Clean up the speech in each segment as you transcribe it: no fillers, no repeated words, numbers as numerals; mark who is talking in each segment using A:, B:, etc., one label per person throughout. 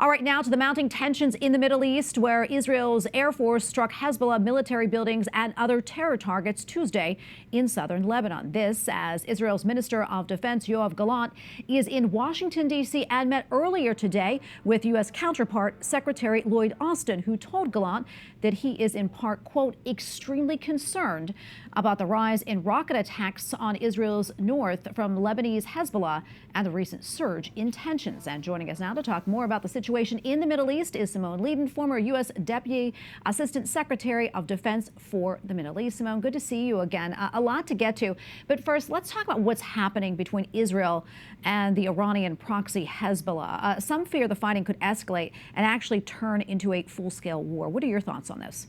A: All right, now to the mounting tensions in the Middle East, where Israel's Air Force struck Hezbollah military buildings and other terror targets Tuesday in southern Lebanon. This as Israel's Minister of Defense, Yoav Gallant, is in Washington, D.C. and met earlier today with U.S. counterpart Secretary Lloyd Austin, who told Gallant that he is in part, quote, extremely concerned about the rise in rocket attacks on Israel's north from Lebanese Hezbollah and the recent surge in tensions. And joining us now to talk more about the situation in the Middle East is Simone Ledeen, former U.S. Deputy Assistant Secretary of Defense for the Middle East. Simone, good to see you again. A lot to get to. But first, let's talk about what's happening between Israel and the Iranian proxy Hezbollah. Some fear the fighting could escalate and actually turn into a full-scale war. What are your thoughts on this?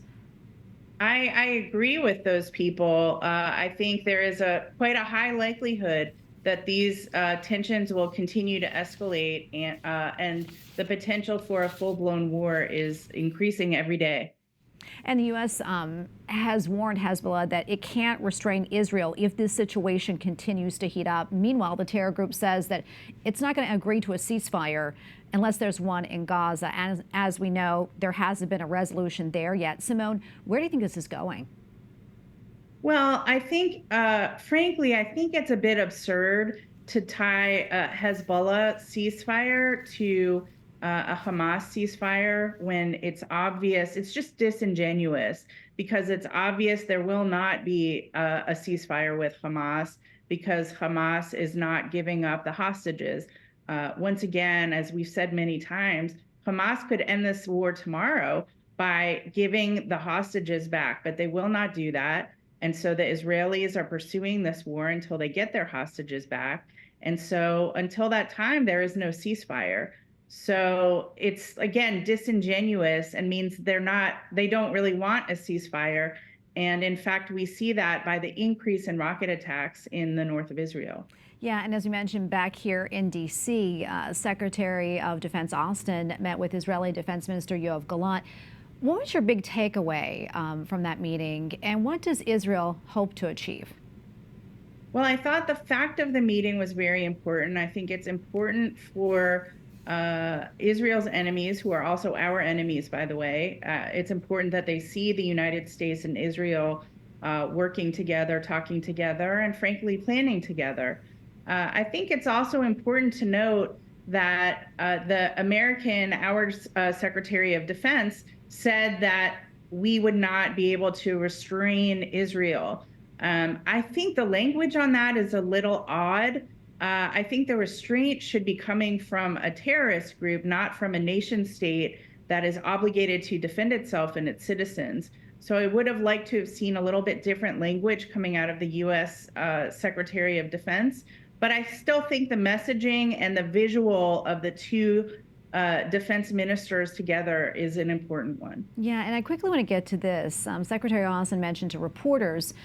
B: I agree with those people. I think there is quite a high likelihood that these tensions will continue to escalate, and the potential for a full-blown war is increasing every day.
A: And the U.S. Has warned Hezbollah that it can't restrain Israel if this situation continues to heat up. Meanwhile, the terror group says that it's not going to agree to a ceasefire unless there's one in Gaza. And as we know, there hasn't been a resolution there yet. Simone, where do you think this is going?
B: Well, I think, frankly, I think it's a bit absurd to tie a Hezbollah ceasefire to a Hamas ceasefire when it's obvious. It's just disingenuous because it's obvious there will not be a ceasefire with Hamas because Hamas is not giving up the hostages. Once again, as we've said many times, Hamas could end this war tomorrow by giving the hostages back, but they will not do that. And so the Israelis are pursuing this war until they get their hostages back. And so until that time, there is no ceasefire. So it's, again, disingenuous and means they don't really want a ceasefire. And in fact, we see that by the increase in rocket attacks in the north of Israel.
A: Yeah, and as you mentioned, back here in D.C., Secretary of Defense Austin met with Israeli Defense Minister Yoav Gallant. What was your big takeaway from that meeting, and what does Israel hope to achieve?
B: Well, I thought the fact of the meeting was very important. I think it's important for Israel's enemies, who are also our enemies, by the way. It's important that they see the United States and Israel working together, talking together, and frankly, planning together. I think it's also important to note that our Secretary of Defense said that we would not be able to restrain Israel. I think the language on that is a little odd. I think the restraint should be coming from a terrorist group, not from a nation state that is obligated to defend itself and its citizens. So I would have liked to have seen a little bit different language coming out of the U.S. Secretary of Defense. But I still think the messaging and the visual of the two defense ministers together is an important one.
A: Yeah, and I quickly want to get to this. Secretary Austin mentioned to reporters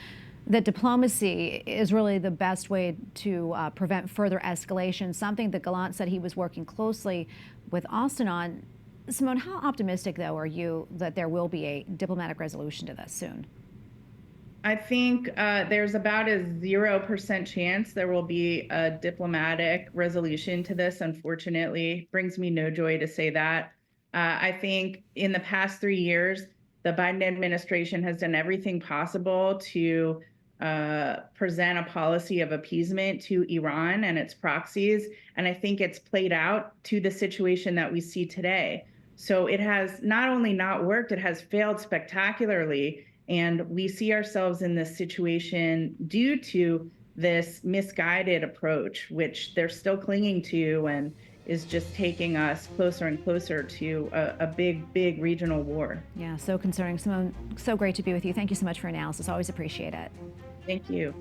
A: that diplomacy is really the best way to prevent further escalation, something that Gallant said he was working closely with Austin on. Simone, how optimistic, though, are you that there will be a diplomatic resolution to this soon?
B: I think there's about a 0% chance there will be a diplomatic resolution to this, unfortunately. It brings me no joy to say that. I think in the past 3 years, the Biden administration has done everything possible to present a policy of appeasement to Iran and its proxies. And I think it's played out to the situation that we see today. So it has not only not worked, it has failed spectacularly. And we see ourselves in this situation due to this misguided approach, which they're still clinging to and is just taking us closer and closer to a big, big regional war.
A: Yeah, so concerning. Simone, so great to be with you. Thank you so much for your analysis. Always appreciate it.
B: Thank you.